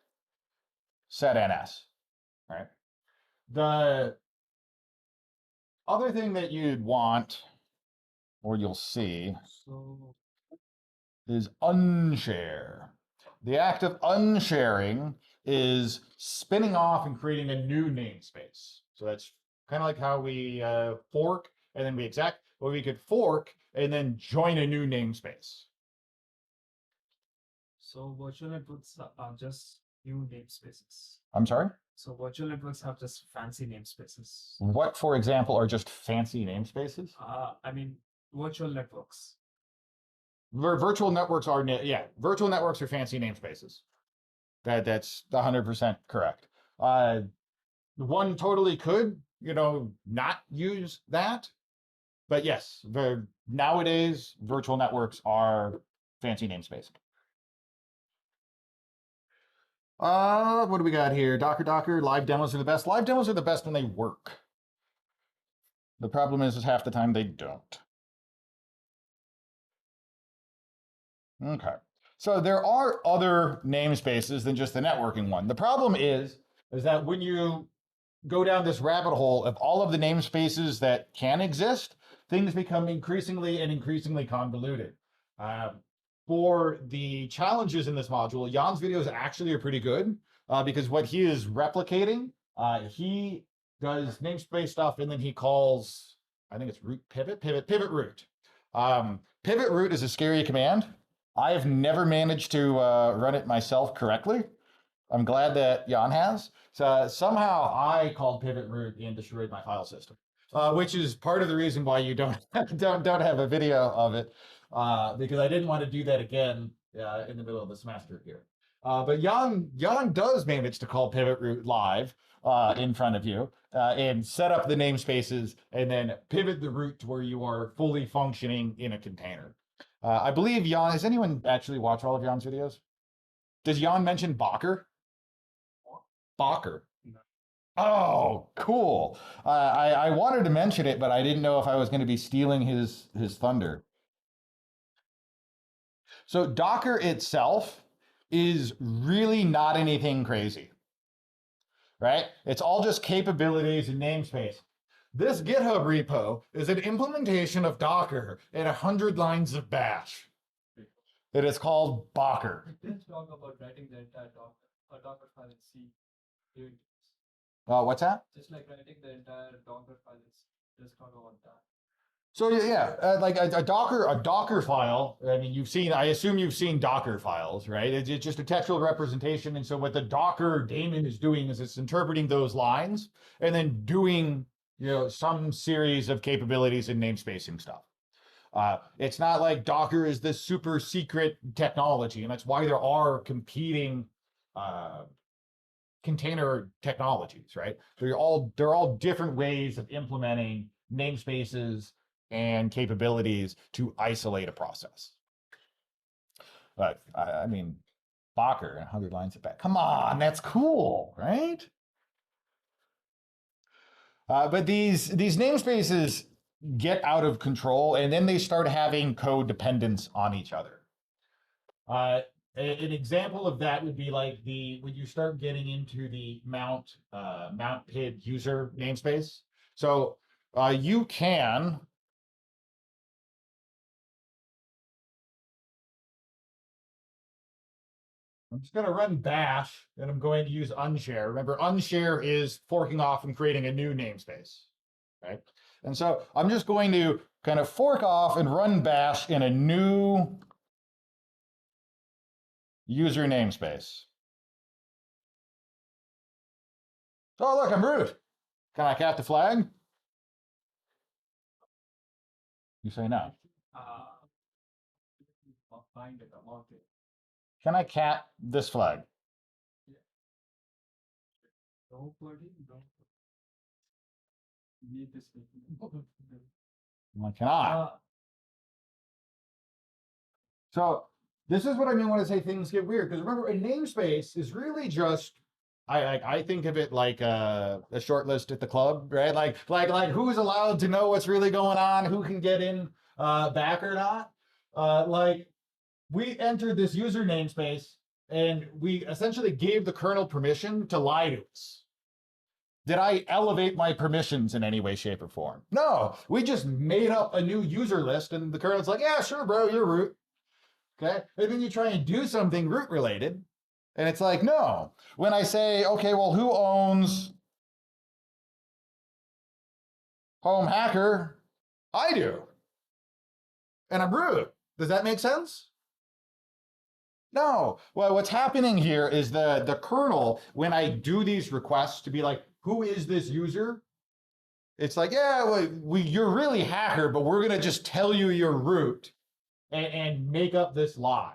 ns, right? The other thing that you'd want, or you'll see, is unshare. The act of unsharing is spinning off and creating a new namespace. So that's kind of like how we fork and then we exec. Well, we could fork and then join a new namespace. So virtual networks are just new namespaces. I'm sorry? So virtual networks have just fancy namespaces. What, for example, are just fancy namespaces? I mean, virtual networks. Virtual networks are, virtual networks are fancy namespaces. That's 100% correct. One totally could, not use that. But yes, nowadays, virtual networks are fancy namespaces. What do we got here? Docker, live demos are the best. Live demos are the best when they work. The problem is half the time they don't. Okay. So there are other namespaces than just the networking one. The problem is that when you go down this rabbit hole of all of the namespaces that can exist, things become increasingly convoluted. For the challenges in this module, Jan's videos actually are pretty good because what he is replicating, he does namespace stuff and then he calls, I think it's root pivot root. Pivot root is a scary command. I have never managed to run it myself correctly. I'm glad that Jan has. So somehow I called pivot root and destroyed my file system, which is part of the reason why you don't have a video of it, because I didn't want to do that again in the middle of the semester here. But Jan does manage to call pivot root live in front of you and set up the namespaces and then pivot the root to where you are fully functioning in a container. I believe Jan, has anyone actually watched all of Jan's videos? Does Jan mention Bocker? Bocker. Oh, cool. I wanted to mention it, but I didn't know if I was going to be stealing his thunder. So Docker itself is really not anything crazy, right? It's all just capabilities and namespace. This GitHub repo is an implementation of Docker in 100 lines of bash. It is called Bocker. Let's talk about writing the entire Docker file in C. What's that? Just like writing the entire Docker file in C. Let's talk about that. So like a Docker file. I mean, I assume you've seen Docker files, right? It's just a textual representation. And so what the Docker daemon is doing is it's interpreting those lines and then doing, some series of capabilities and namespacing stuff. It's not like Docker is this super secret technology, and that's why there are competing container technologies, right? They're all different ways of implementing namespaces and capabilities to isolate a process. But I mean, Bocker, 100 lines of back. Come on, that's cool, right? But these namespaces get out of control, and then they start having codependence on each other. An example of that would be like when you start getting into the mount PID user namespace. So you can I'm just going to run bash, and I'm going to use unshare. Remember, unshare is forking off and creating a new namespace, right? And so I'm just going to kind of fork off and run bash in a new user namespace. Oh, look, I'm root. Can I cat the flag? You say no. I'll find it. I want it. Can I cat this flag? Nobody, no. Need this. I cannot. So this is what I mean when I say things get weird. Because remember, a namespace is really just I think of it like a short list at the club, right? Like who's allowed to know what's really going on, who can get in back or not. Like we entered this user namespace and we essentially gave the kernel permission to lie to us. Did I elevate my permissions in any way, shape, or form? No, we just made up a new user list and the kernel's like, yeah, sure, bro, you're root. Okay. And then you try and do something root related. And it's like, no. When I say, okay, well, who owns home hacker? I do. And I'm root. Does that make sense? No. Well, what's happening here is the kernel, when I do these requests to be like, who is this user? It's like, yeah, well, you're really hacker, but we're going to just tell you you're root and make up this lie.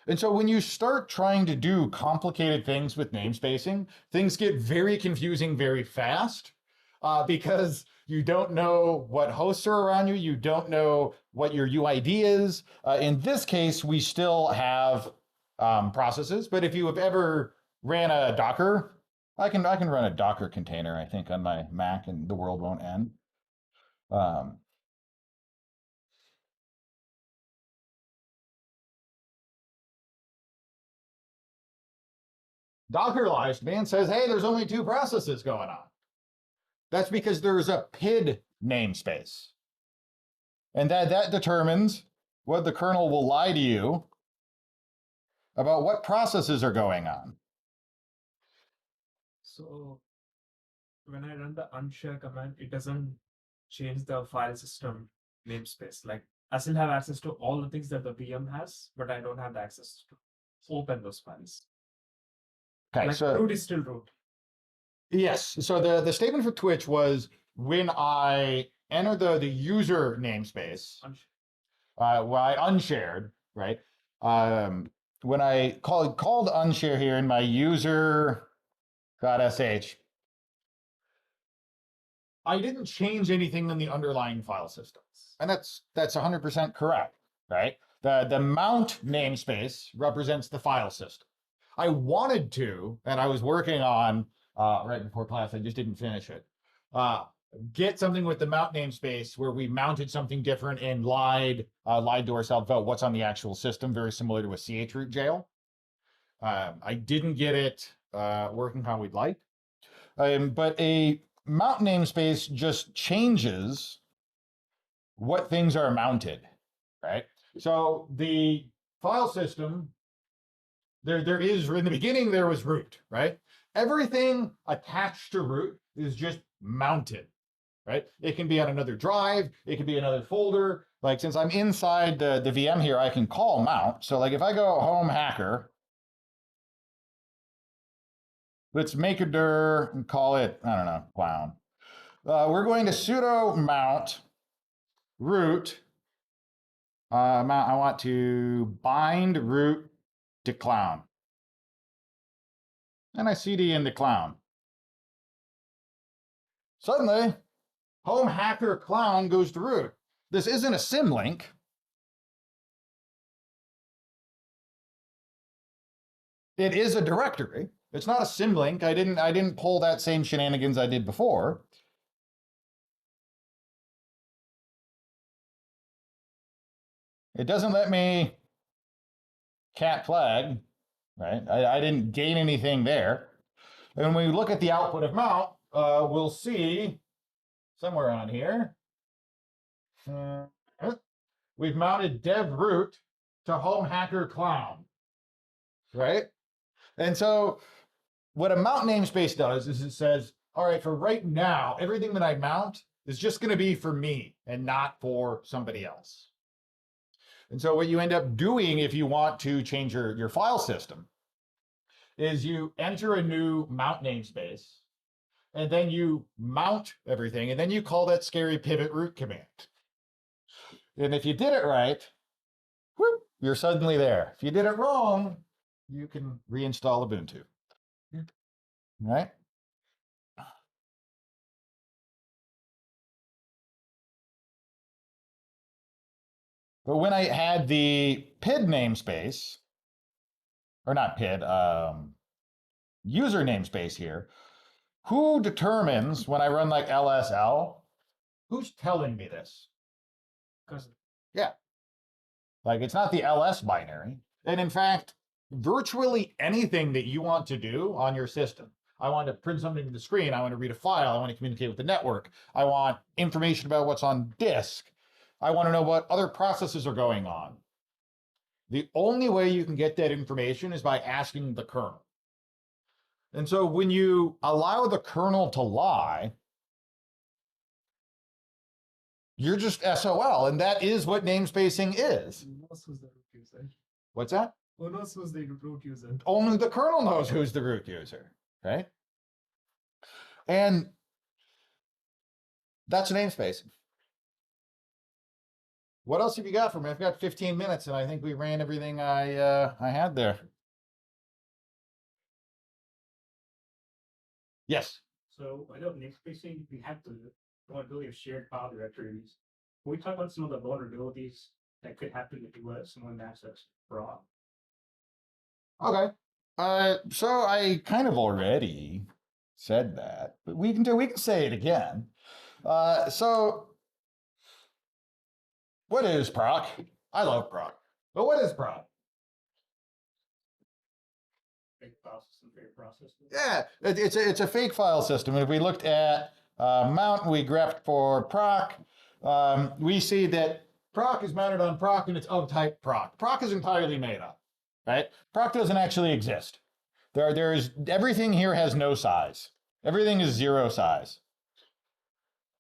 And so when you start trying to do complicated things with namespacing, things get very confusing very fast because you don't know what hosts are around you. You don't know what your UID is. In this case, we still have processes, but if you have ever ran a Docker, I can run a Docker container, I think, on my Mac, and the world won't end. Docker lies to me and says, hey, there's only 2 processes going on. That's because there's a PID namespace. And that determines what the kernel will lie to you about what processes are going on. So when I run the unshare command, it doesn't change the file system namespace. Like I still have access to all the things that the VM has, but I don't have the access to open those files. Okay, like so root is still root. Yes, so the statement for Twitch was when I enter the user namespace, well, I unshared, right? When I called unshare here in my user.sh, I didn't change anything in the underlying file systems. And that's 100% correct, right? The mount namespace represents the file system. I wanted to, and I was working on, right before class, I just didn't finish it, get something with the mount namespace where we mounted something different and lied to ourselves about what's on the actual system, very similar to a chroot jail. I didn't get it working how we'd like. But a mount namespace just changes what things are mounted, right? So the file system, there is, in the beginning, there was root, right? Everything attached to root is just mounted, right? It can be on another drive, it can be another folder. Like since I'm inside the VM here, I can call mount. So like if I go home hacker, let's make a dir and call it, I don't know, clown. We're going to sudo mount root. I want to bind root to clown. And I cd into clown. Suddenly, home hacker clown goes to root. This isn't a symlink. It is a directory. It's not a symlink. I didn't pull that same shenanigans I did before. It doesn't let me cat flag, right? I didn't gain anything there. And when we look at the output of mount, we'll see somewhere on here, we've mounted dev root to home hacker clown, right? And so what a mount namespace does is it says, all right, for right now, everything that I mount is just going to be for me and not for somebody else. And so what you end up doing if you want to change your file system is you enter a new mount namespace, and then you mount everything, and then you call that scary pivot root command. And if you did it right, whoop, you're suddenly there. If you did it wrong, you can reinstall Ubuntu. Right? But when I had the PID namespace, or not PID, user namespace here, who determines when I run like LSL, who's telling me this? Cousin. Yeah. Like it's not the LS binary. And in fact, virtually anything that you want to do on your system, I want to print something to the screen, I want to read a file, I want to communicate with the network, I want information about what's on disk, I want to know what other processes are going on. The only way you can get that information is by asking the kernel. And so when you allow the kernel to lie, you're just SOL, and that is what namespacing is. Who knows who's the root user? What's that? Who knows who's the root user? Only the kernel knows who's the root user, right? And that's namespacing. What else have you got for me? I've got 15 minutes, and I think we ran everything I had there. Yes. So I know namespacing, we have the vulnerability of shared file directories. Can we talk about some of the vulnerabilities that could happen if you let someone access Proc? Okay. So I kind of already said that, but we can say it again. So what is Proc? I love Proc. But what is Proc? Fake file system, fake process. Yeah, it's a fake file system. And if we looked at mount, we grepped for Proc, we see that Proc is mounted on Proc and it's of type Proc. Proc is entirely made up, right? Proc doesn't actually exist. Everything here has no size. Everything is 0 size.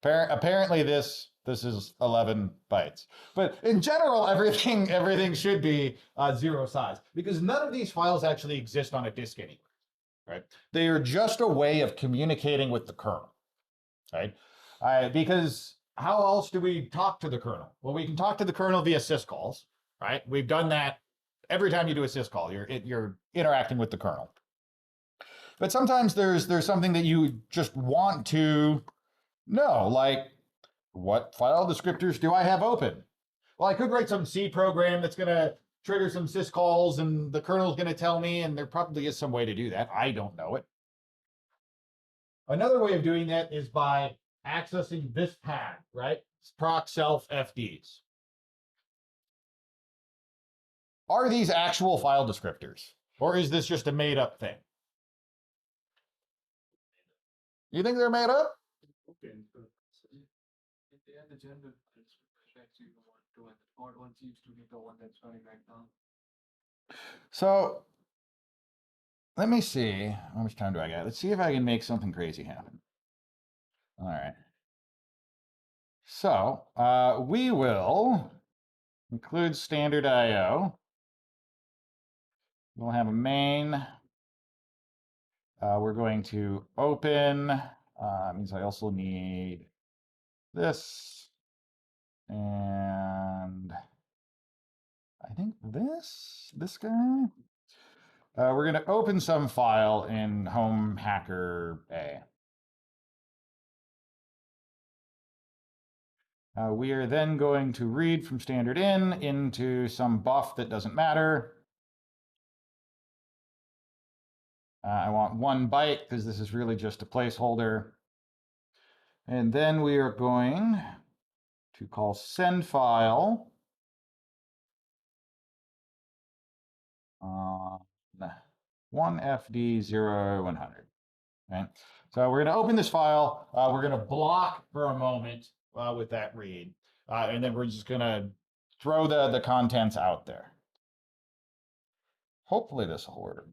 Apparently this is 11 bytes. But in general, everything should be 0 size because none of these files actually exist on a disk anywhere, right? They are just a way of communicating with the kernel, right? Because how else do we talk to the kernel? Well, we can talk to the kernel via syscalls, right? We've done that every time you do a syscall. You're interacting with the kernel. But sometimes there's something that you just want to know, like what file descriptors do I have open? Well, I could write some C program that's going to trigger some syscalls and the kernel's going to tell me, and there probably is some way to do that. I don't know it. Another way of doing that is by accessing this path, right? Proc self FDs. Are these actual file descriptors, or is this just a made up thing? You think they're made up? Okay. If they have the general that you want to, and the odd one seems to be the one that's running right now. So let me see. How much time do I got? Let's see if I can make something crazy happen. All right. So we will include standard IO. We'll have a main. We're going to open. Means I also need this. And I think this guy. We're going to open some file in home hacker A. We are then going to read from standard in into some buff that doesn't matter. I want 1 byte because this is really just a placeholder. And then we are going to call send file one FD 0 100. Okay, so we're going to open this file. We're going to block for a moment with that read, and then we're just going to throw the contents out there. Hopefully this will work.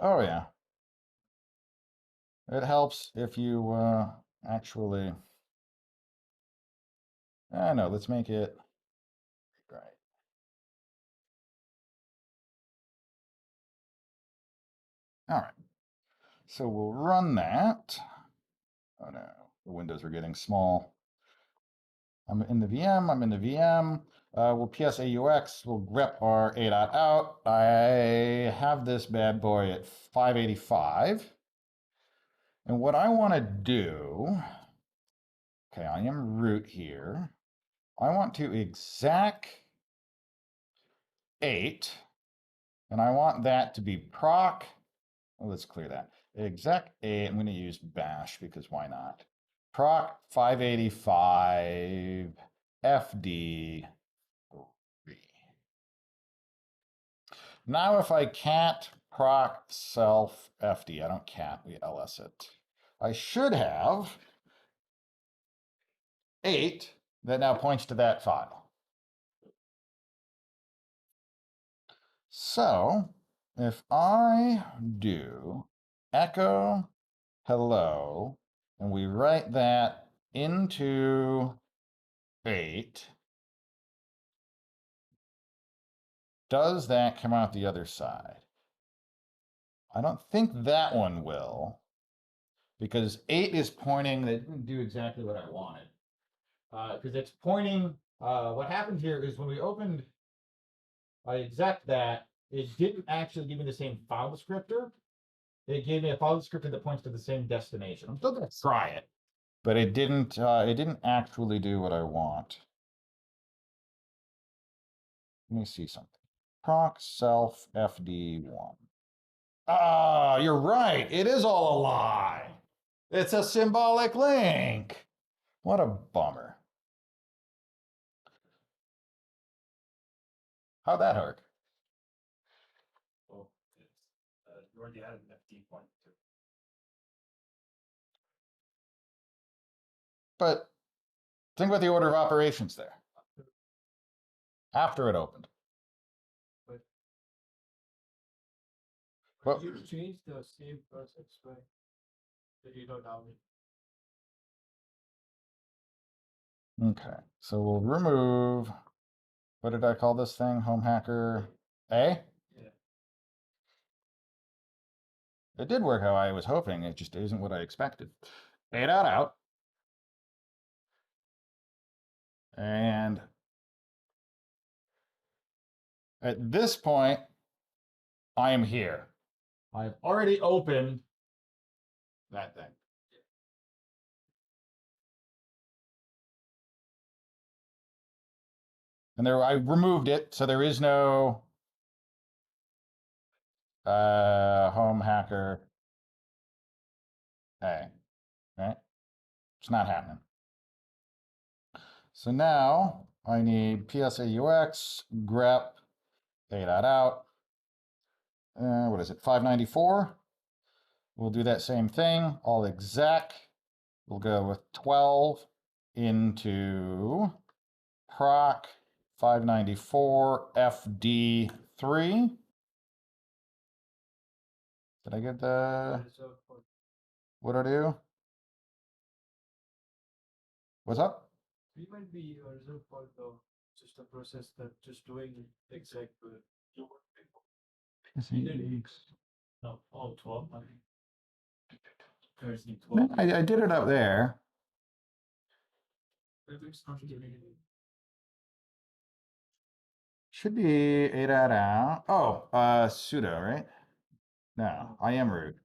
Oh yeah, it helps if you actually. No, let's make it right. All right, so we'll run that. Oh no, the windows are getting small. I'm in the VM, I'm in the VM. We'll PSAUX, we'll grep our a.out. I have this bad boy at 585. And what I want to do, okay, I am root here. I want to exec 8, and I want that to be proc. Well, let's clear that. Exec 8, I'm going to use bash because why not? Proc 585 FD 3. Now if I cat proc self FD, I don't cat, we ls it. I should have 8 that now points to that file. So if I do echo hello, and we write that into 8, does that come out the other side? I don't think that one will, because 8 is pointing, that didn't do exactly what I wanted. Because it's pointing, what happened here is when we opened, I exec that, it didn't actually give me the same file descriptor. It gave me a file descriptor that points to the same destination. I'm still gonna try it, but it didn't actually do what I want. Let me see something. Proc self FD1. Ah, you're right. It is all a lie. It's a symbolic link. What a bummer. How'd that hurt? Oh, it's, you already had an FD point too. But think about the order of operations there. After it opened. But You change the same process, right? The reload down. okay, so we'll remove, what did I call this thing? Home hacker A? Yeah. It did work how I was hoping. It just isn't what I expected. A.out. And at this point, I am here. I've already opened that thing. And there, I removed it, so there is no home hacker A. Right? It's not happening. So now I need PSAUX, grep, a.out. What is it, 594? We'll do that same thing. I'll exec. We'll go with 12 into proc 594 FD3. Did I get the, what do I do? What's up? We might be a result for the just a process that just doing exec with your no, all 12. Thursday 12. I did it up there. Maybe it's not giving it. Should be a.out. Oh, sudo, right? No, I am root.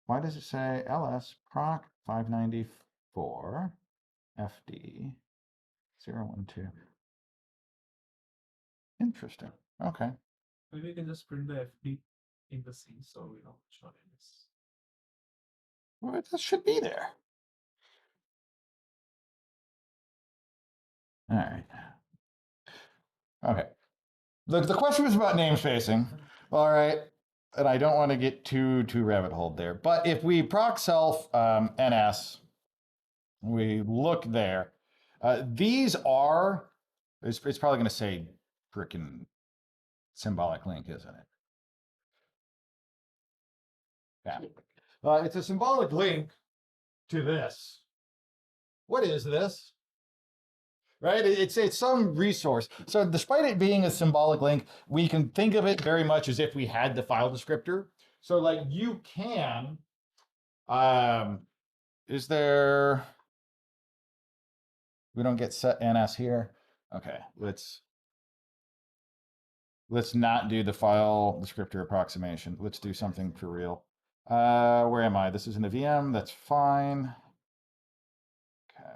Why does it say ls proc 594 FD 012? Interesting. Okay. Maybe we can just print the FD in the C, so we know which one it is. Well, it should be there. All right. Okay. The question was about namespacing. All right. And I don't want to get too rabbit holed there. But if we proc self ns, we look there. These are, it's probably going to say frickin' symbolic link, isn't it? Yeah. It's a symbolic link to this. What is this? Right? It's some resource. So despite it being a symbolic link, we can think of it very much as if we had the file descriptor. So like you can, is there, we don't get set ns here. Okay, let's not do the file descriptor approximation. Let's do something for real. Where am I? This is in the VM, that's fine. Okay.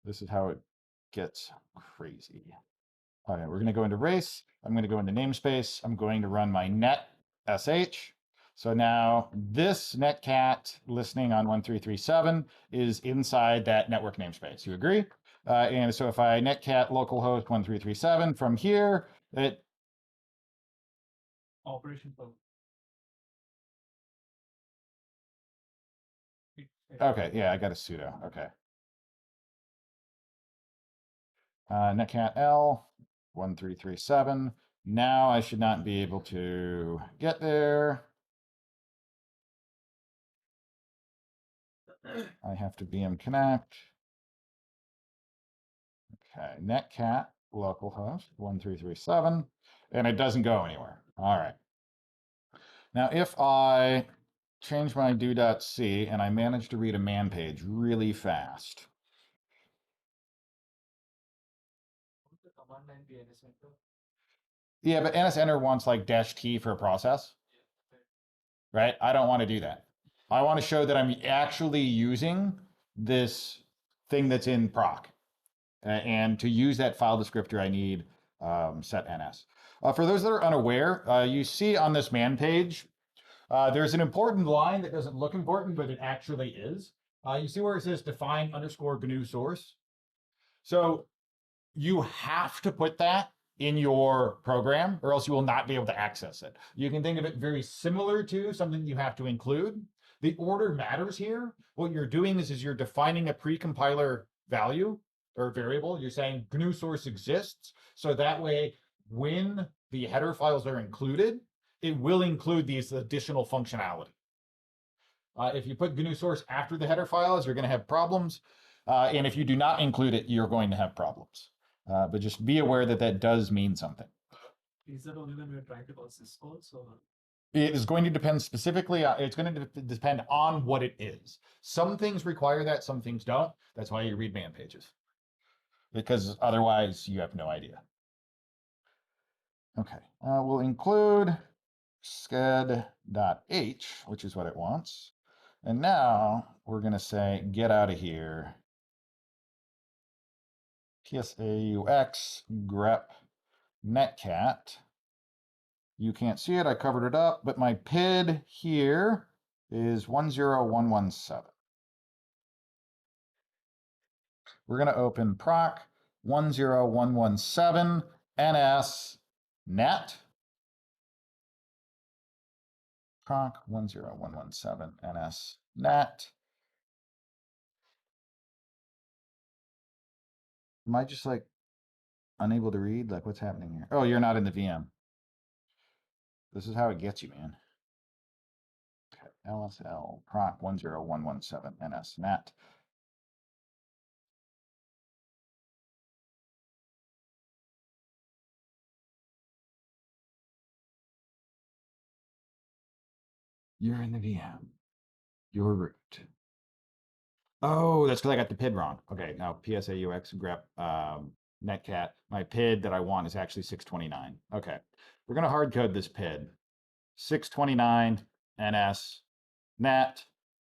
This is how it gets crazy. Okay, we're going to go into race. I'm going to go into namespace. I'm going to run my net sh. So now this netcat listening on 1337 is inside that network namespace. You agree? And so if I netcat localhost 1337 from here, it Operation for okay, yeah, I got a sudo. Okay. Netcat L 1337. Now I should not be able to get there. I have to VM connect. Okay, netcat localhost 1337, and it doesn't go anywhere. All right. Now, if I change my do.c and I manage to read a man page really fast. the command line be NS enter? Yeah, but nsenter wants like -t for a process, right? I don't want to do that. I want to show that I'm actually using this thing that's in proc. And to use that file descriptor, I need set ns. For those that are unaware, you see on this man page, there's an important line that doesn't look important, but it actually is. You see where it says define underscore GNU source. So you have to put that in your program or else you will not be able to access it. You can think of it very similar to something you have to include. The order matters here. What you're doing is you're defining a pre-compiler value or variable. You're saying GNU source exists. So that way, when the header files are included, it will include these additional functionality. If you put GNU source after the header files, you're going to have problems. And if you do not include it, you're going to have problems. But just be aware that that does mean something. Is that only when we're trying to call syscalls or? It is going to depend specifically, it's going to depend on what it is. Some things require that, some things don't. That's why you read man pages. Because otherwise you have no idea. Okay, we'll include sched.h, which is what it wants. And now we're going to say, get out of here. PSAUX grep netcat. You can't see it, I covered it up, but my PID here is 10117. We're going to open proc 10117 ns net. Proc 10117 ns net. Am I just like unable to read? Like what's happening here? Oh, you're not in the VM. This is how it gets you, man. Okay, LSL proc 10117 ns net. You're in the VM. Your root. Oh, that's because I got the PID wrong. Okay, now PSAUX grep netcat. My PID that I want is actually 629. Okay, we're going to hard code this PID. 629 ns net.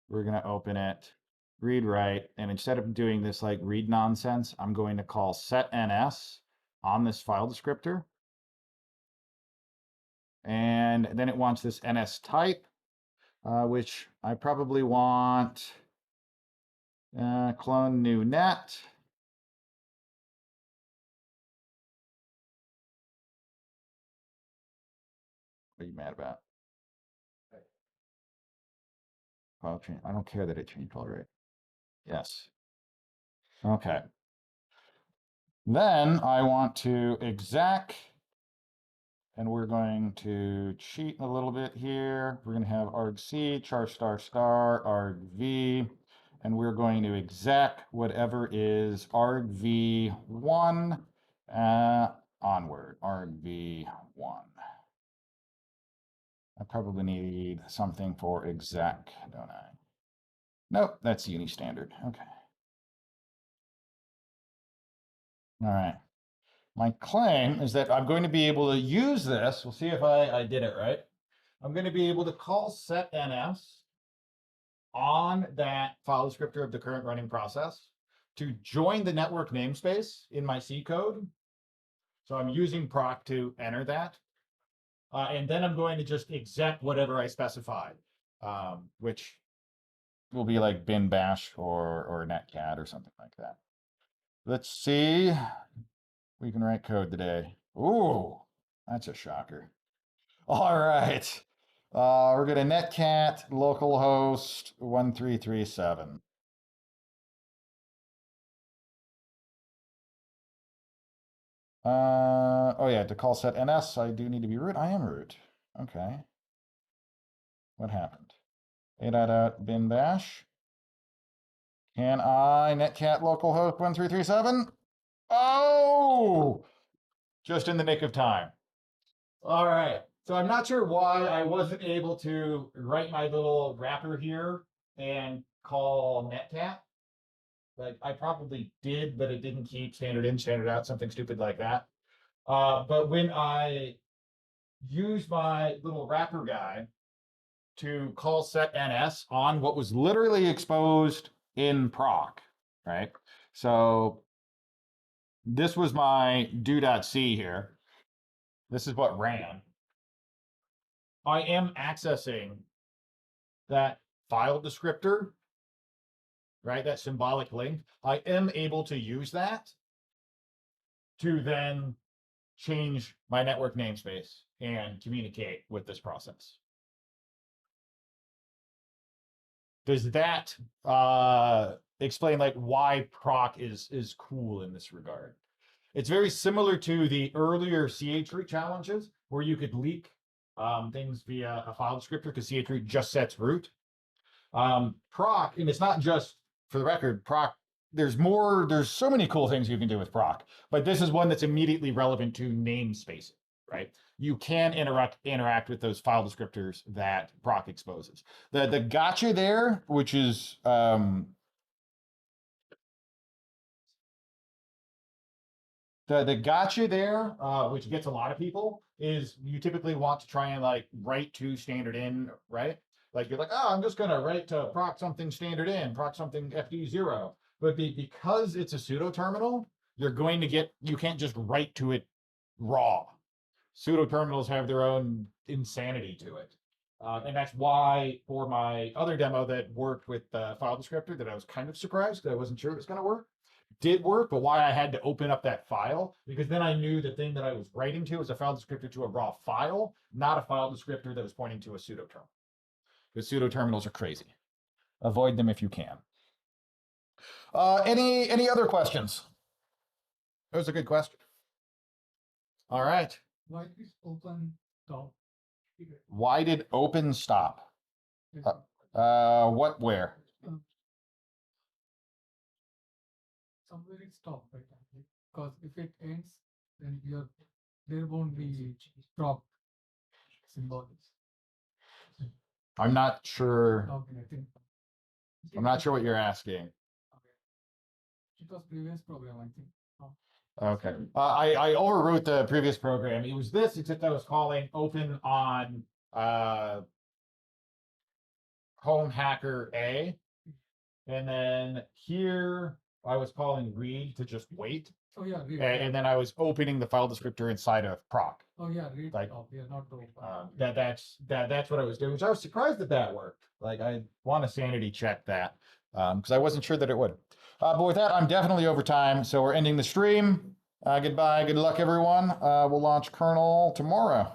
We're going to open it, read write, and instead of doing this like read nonsense, I'm going to call set ns on this file descriptor. And then it wants this ns type, which I probably want clone new net. What are you mad about? File change. I don't care that it changed already. Yes. Okay. Then I want to exec, and we're going to cheat a little bit here. We're going to have argc, char star star, argv, and we're going to exec whatever is argv1 onward, argv1. I probably need something for exec, don't I? Nope, that's uni standard. Okay. All right. My claim is that I'm going to be able to use this. We'll see if I did it right. I'm going to be able to call setNS on that file descriptor of the current running process to join the network namespace in my C code. So I'm using proc to enter that. And then I'm going to just exec whatever I specified, which will be like bin bash or netcat or something like that. Let's see. We can write code today. Ooh, that's a shocker. All right. We're going to netcat localhost 1337. Oh yeah, to call set ns, I do need to be root. I am root. Okay. What happened? bin bash. Can I netcat localhost 1337? Oh, just in the nick of time. All right. So I'm not sure why I wasn't able to write my little wrapper here and call netcat. Like I probably did, but it didn't keep standard in, standard out, something stupid like that. But when I use my little wrapper guy to call set ns on what was literally exposed in proc, right? So this was my do.c here. This is what ran. I am accessing that file descriptor, right? That symbolic link. I am able to use that to then change my network namespace and communicate with this process. Does that explain like why proc is cool in this regard? It's very similar to the earlier chroot challenges where you could leak things via a file descriptor because chroot just sets root. Proc, and it's not just, for the record, proc, there's so many cool things you can do with proc, but this is one that's immediately relevant to namespaces, right? You can interact with those file descriptors that proc exposes. The gotcha there, which is the gotcha there, which gets a lot of people, is you typically want to try and like write to standard in, right? Like you're like, oh, I'm just gonna write to proc something standard in, proc something FD0. But because it's a pseudo terminal, you're going to get, you can't just write to it raw. Pseudo terminals have their own insanity to it. And that's why for my other demo that worked with the file descriptor that I was kind of surprised because I wasn't sure it was going to work, did work, but why I had to open up that file, because then I knew the thing that I was writing to was a file descriptor to a raw file, not a file descriptor that was pointing to a pseudo terminal. Because pseudo terminals are crazy. Avoid them if you can. Any other questions? That was a good question. All right. Why is open stop? Why did open stop? What, where? Somewhere it stopped, right? Because if it ends, then there won't be proc symbols. I'm not sure. Okay, I think. I'm not sure what you're asking. Okay. It was previous program, I think. Okay. I overwrote the previous program. It was this, except I was calling open on home hacker A. And then here I was calling read to just wait. Oh yeah, read. And then I was opening the file descriptor inside of proc. Oh yeah, read. Like, yeah, not to open. That's what I was doing, which I was surprised that worked. Like I want to sanity check that because I wasn't sure that it would. But with that, I'm definitely over time, so we're ending the stream. Goodbye, good luck, everyone. We'll launch kernel tomorrow.